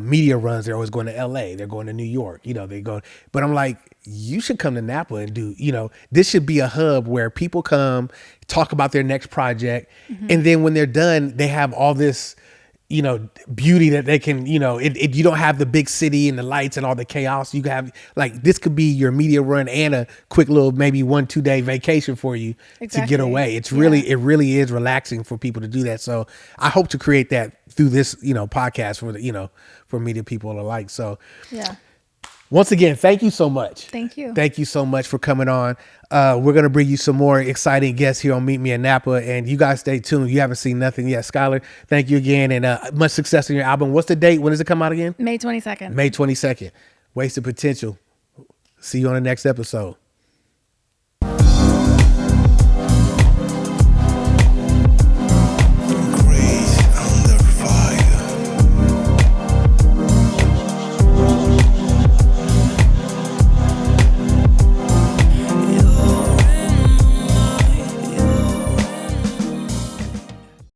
media runs, they're always going to LA, they're going to New York, you know, but I'm like, you should come to Napa and do, you know, this should be a hub where people come talk about their next project. And then when they're done, they have all this, you know, beauty that they can, you know, you don't have the big city and the lights and all the chaos. You have like, this could be your media run and a quick little, maybe 1-2 day vacation for you to get away. It's really, it really is relaxing for people to do that. So I hope to create that through this, you know, podcast for the, you know, for media people alike. So once again, thank you so much. Thank you. Thank you so much for coming on. We're going to bring you some more exciting guests here on Meet Me in Napa. And you guys stay tuned. You haven't seen nothing yet. Skylar, thank you again. And much success in your album. What's the date? When does it come out again? May 22nd. May 22nd. Wasted Potential. See you on the next episode.